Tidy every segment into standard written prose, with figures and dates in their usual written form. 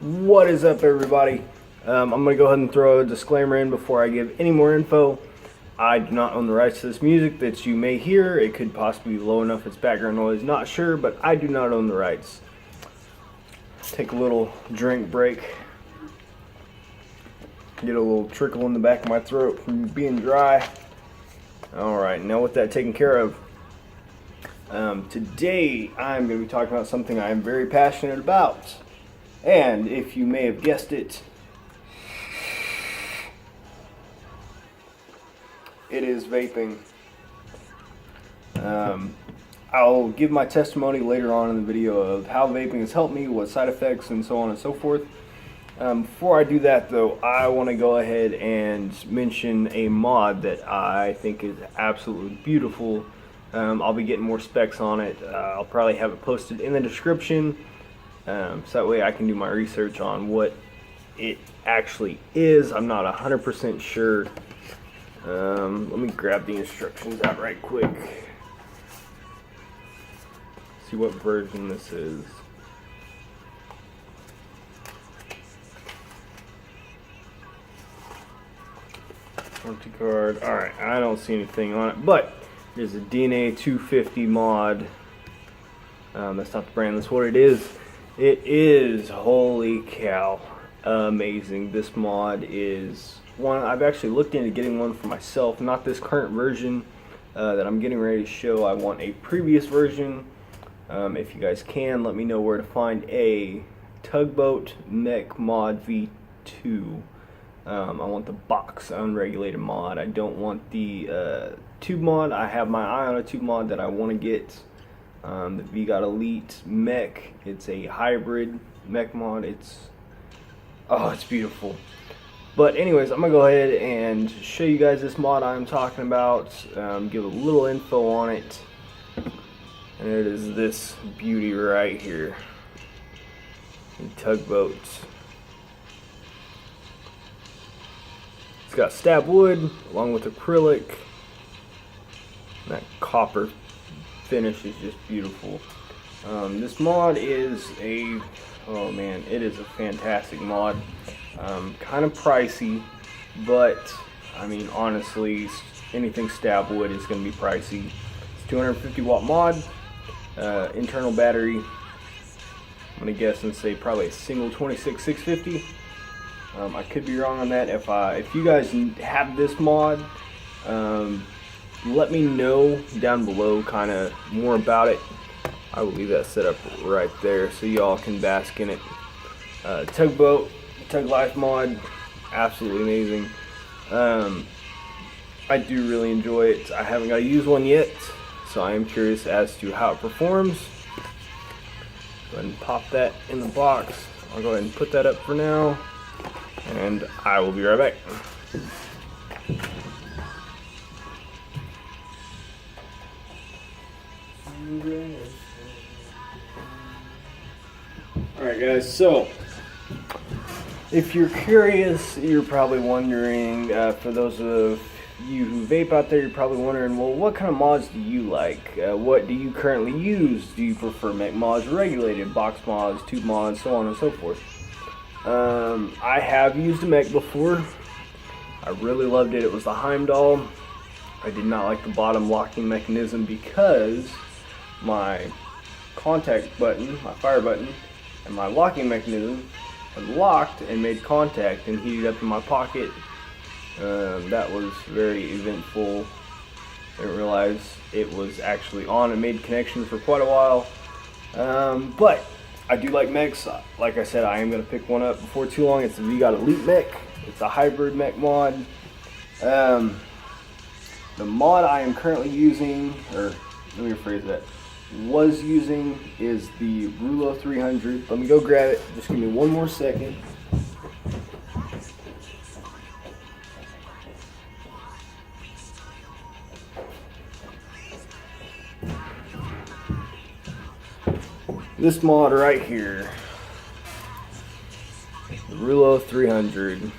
What is up, everybody? I'm going to go ahead and throw a disclaimer in before I give any more info. I do not own the rights to this music that you may hear. It could possibly be low enough it's background noise, not sure, but I do not own the rights. Take a little drink break. Get a little trickle in the back of my throat from being dry. Alright, now with that taken care of, today I'm going to be talking about something I am very passionate about. And if you may have guessed it, it is vaping. I'll give my testimony later on in the video of how vaping has helped me, what side effects, and so on and so forth. Before I do that, though, I want to go ahead and mention a mod that I think is absolutely beautiful. I'll be getting more specs on it. I'll probably have it posted in the description, so that way I can do my research on what it actually is. I'm not 100% sure. Let me grab the instructions out right quick. See what version this is. Warranty card. Alright, I don't see anything on it, but there's a DNA 250 mod. That's not the brand, that's what it is. It is, holy cow, amazing. This mod is one I've actually looked into getting one for myself, not this current version that I'm getting ready to show. I want a previous version. If you guys can, let me know where to find a Tugboat Mech Mod V2. I want the box unregulated mod. I don't want the tube mod. I have my eye on a tube mod that I want to get. The VGOT Elite Mech. It's a hybrid mech mod. It's beautiful. But anyways, I'm gonna go ahead and show you guys this mod I'm talking about. Give a little info on it. And it is this beauty right here. Tugboats. It's got stab wood along with acrylic. That copper finish is just beautiful. This mod is it is a fantastic mod. Kind of pricey, but I mean, honestly, anything stab wood is going to be pricey. It's 250 watt mod, internal battery. I'm going to guess and say probably a single 26650. I could be wrong on that. If you guys have this mod, let me know down below kind of more about it. I will leave that set up right there so y'all can bask in it. Tugboat, Tug Life mod, absolutely amazing. I do really enjoy it. I haven't got to use one yet, so I am curious as to how it performs. Go ahead and pop that in the box. I'll go ahead and put that up for now, and I will be right back. Alright guys, so if you're curious, you're probably wondering, for those of you who vape out there, you're probably wondering, well, what kind of mods do you like? What do you currently use? Do you prefer mech mods, regulated, box mods, tube mods, so on and so forth? I have used a mech before. I really loved it. It was the Heimdall. I did not like the bottom locking mechanism because my contact button, my fire button, and my locking mechanism had locked and made contact and heated up in my pocket. That was very eventful. I didn't realize it was actually on and made connections for quite a while. But I do like mechs. Like I said, I am going to pick one up before too long. It's the VGOT Elite Mech. It's a hybrid mech mod. The mod I am currently using, or let me rephrase that, was using, is the Rulo 300. Let me go grab it. Just give me one more second. This mod right here, the Rulo 300,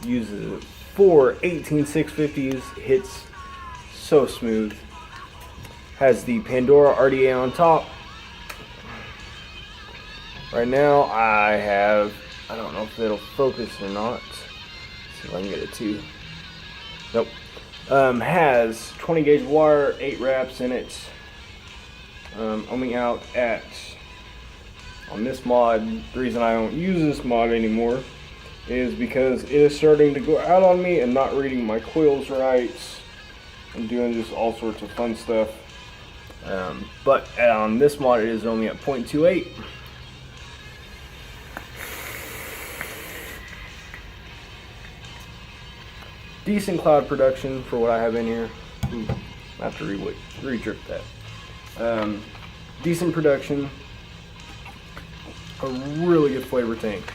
uses 4 18650s, hits so smooth. Has the Pandora RDA on top. Right now I don't know if it'll focus or not. Let's see if I can get it to. Nope. Has 20 gauge wire, 8 wraps in it. Only out on this mod. The reason I don't use this mod anymore is because it is starting to go out on me and not reading my coils right and doing just all sorts of fun stuff. But on this mod it is only at 0.28. Decent cloud production for what I have in here. I have to re-drip that. Decent production. A really good flavor tank.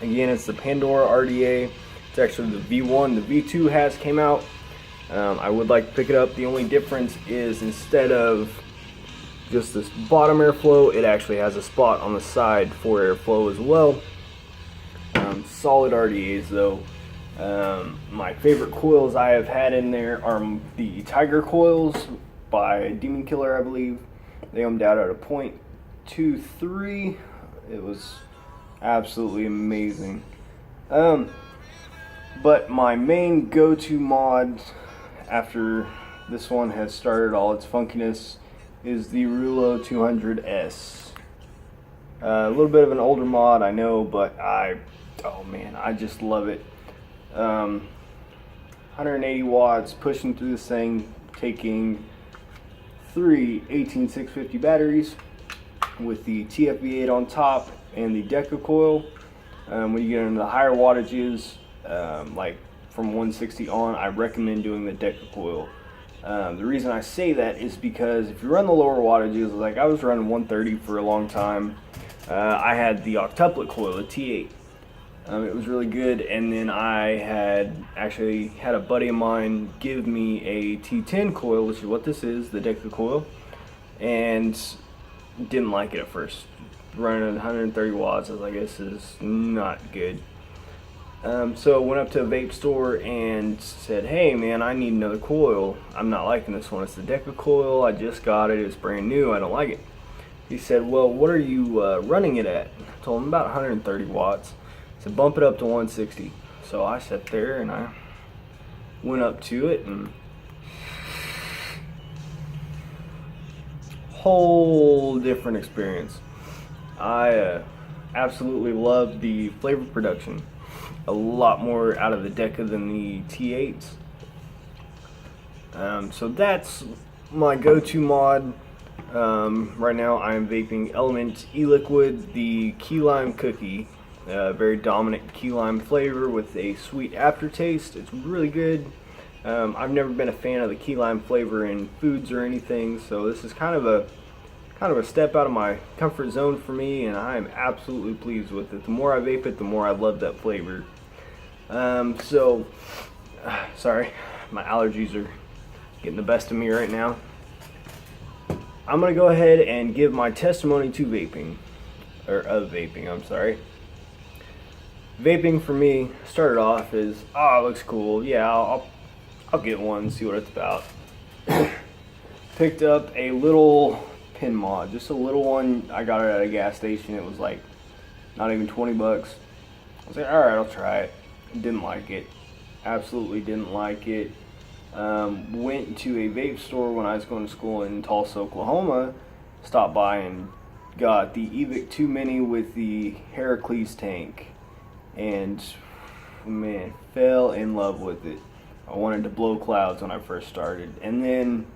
Again, it's the Pandora RDA. It's actually the V1. The V2 has came out. I would like to pick it up. The only difference is instead of just this bottom airflow, it actually has a spot on the side for airflow as well. Solid RDAs though. My favorite coils I have had in there are the Tiger coils by Demon Killer, I believe. They ohmed out at a 0.23. It was absolutely amazing. But my main go-to mod after this one has started all its funkiness is the Rulo 200S. A little bit of an older mod, I know, but oh man, I just love it. 180 watts, pushing through this thing, taking 3 18650 batteries with the TFV8 on top and the Deca coil. When you get into the higher wattages, like from 160 on, I recommend doing the Deca coil. The reason I say that is because if you run the lower wattages, like I was running 130 for a long time, I had the octuplet coil, the T8. It was really good, and then I had actually had a buddy of mine give me a T10 coil, which is what this is, the Deca coil, and didn't like it at first. Running at 130 watts, I was like, this is not good. So went up to a vape store and said, hey man, I need another coil. I'm not liking this one. It's the Deca coil. I just got it. It's brand new. I don't like it. He said, well, what are you running it at? I told him about 130 watts. He said, bump it up to 160. So I sat there and I went up to it, and whole different experience. I absolutely love the flavor production. A lot more out of the Deca than the T8s. So that's my go-to mod. Right now I'm vaping Element E-Liquid, the key lime cookie. Very dominant key lime flavor with a sweet aftertaste. It's really good. I've never been a fan of the key lime flavor in foods or anything, so this is kind of a step out of my comfort zone for me, and I am absolutely pleased with it. The more I vape it, the more I love that flavor. Sorry, my allergies are getting the best of me right now. I'm gonna go ahead and give my testimony to vaping, or of vaping, I'm sorry. Vaping for me started off as, oh, it looks cool, yeah, I'll get one, see what it's about. Picked up a little pin mod, just a little one. I got it at a gas station. It was like not even 20 bucks. I was like, alright, I'll try it. Didn't like it. Absolutely didn't like it. Went to a vape store when I was going to school in Tulsa, Oklahoma. Stopped by and got the Evic 2 Mini with the Heracles tank, and man, fell in love with it. I wanted to blow clouds when I first started, and then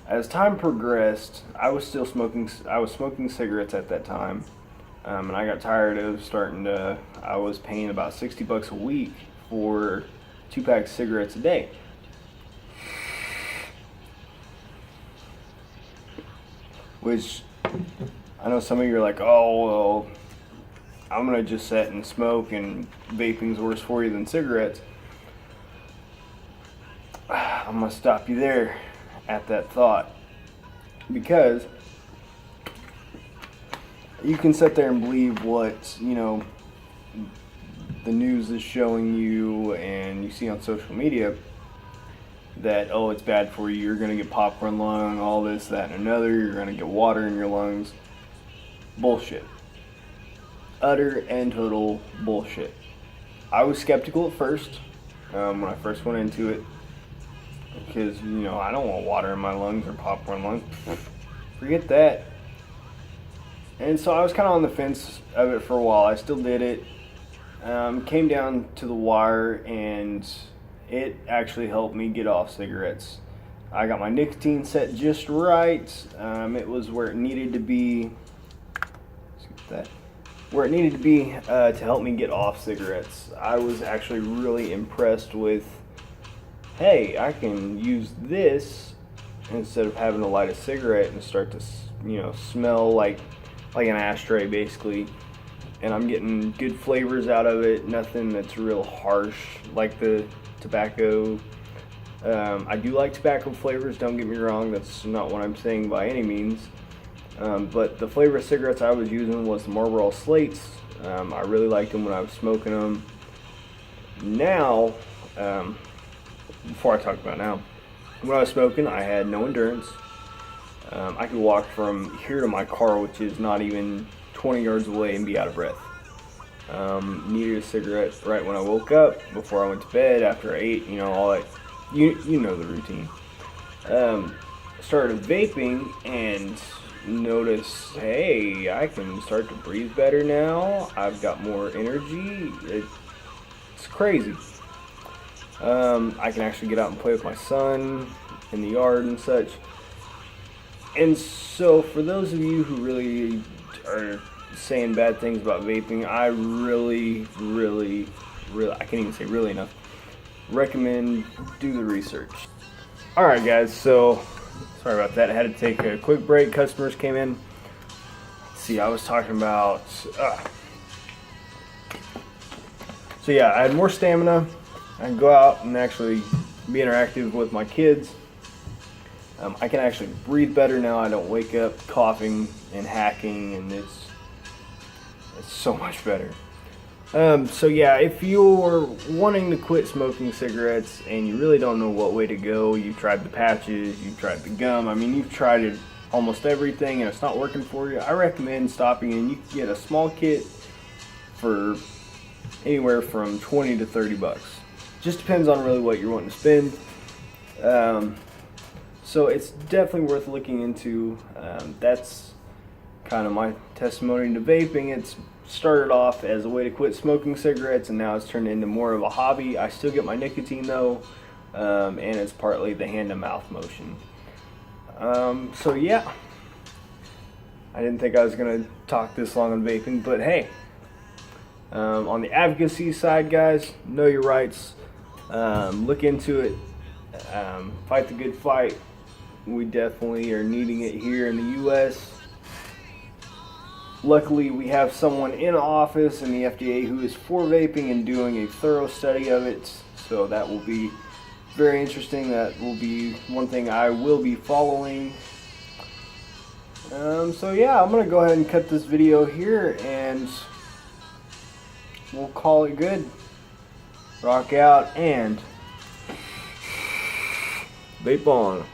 as time progressed, I was smoking cigarettes at that time, and I got tired of I was paying about 60 bucks a week for 2 packs of cigarettes a day. Which, I know some of you are like, oh, well, I'm gonna just sit and smoke and vaping's worse for you than cigarettes. I'm gonna stop you there at that thought, because you can sit there and believe what, you know, the news is showing you and you see on social media, that, oh, it's bad for you, you're gonna get popcorn lung, all this, that, and another, you're gonna get water in your lungs. Bullshit. utter and total bullshit. I was skeptical at first when I first went into it, because I don't want water in my lungs or popcorn lungs. Forget that. And so I was kind of on the fence of it for a while. I still did it. Came down to the wire, and it actually helped me get off cigarettes. I got my nicotine set just right. It was where it needed to be. Where it needed to be to help me get off cigarettes. I was actually really impressed with, hey, I can use this instead of having to light a cigarette and start to smell like an ashtray basically. And I'm getting good flavors out of it, nothing that's real harsh like the tobacco. I do like tobacco flavors, don't get me wrong, that's not what I'm saying by any means. But the flavor of cigarettes I was using was the Marlboro Slates. I really liked them when I was smoking them. Now, before I talk about now, when I was smoking, I had no endurance. I could walk from here to my car, which is not even 20 yards away, and be out of breath. Needed a cigarette right when I woke up, before I went to bed, after I ate, all that. You know the routine. Started vaping and noticed, hey, I can start to breathe better now. I've got more energy. It's crazy. I can actually get out and play with my son in the yard and such. And so for those of you who really are saying bad things about vaping, I really, I can't even say really enough, recommend do the research. Alright guys, so sorry about that. I had to take a quick break. Customers came in. Let's see, I was talking about so yeah, I had more stamina. I can go out and actually be interactive with my kids. I can actually breathe better now. I don't wake up coughing and hacking, and it's so much better. So yeah, if you're wanting to quit smoking cigarettes and you really don't know what way to go, you've tried the patches, you've tried the gum, you've tried it almost everything and it's not working for you, I recommend stopping, and you can get a small kit for anywhere from 20 to 30 bucks. Just depends on really what you're wanting to spend. So it's definitely worth looking into. That's kind of my testimony to vaping. It's started off as a way to quit smoking cigarettes, and now it's turned into more of a hobby. I still get my nicotine though, and it's partly the hand-to-mouth motion. So yeah, I didn't think I was going to talk this long on vaping, but hey, on the advocacy side, guys, know your rights. Look into it. Fight the good fight. We definitely are needing it here in the U.S. Luckily, we have someone in office in the FDA who is for vaping and doing a thorough study of it. So that will be very interesting. That will be one thing I will be following. So yeah, I'm going to go ahead and cut this video here, and we'll call it good. Rock out and vape on.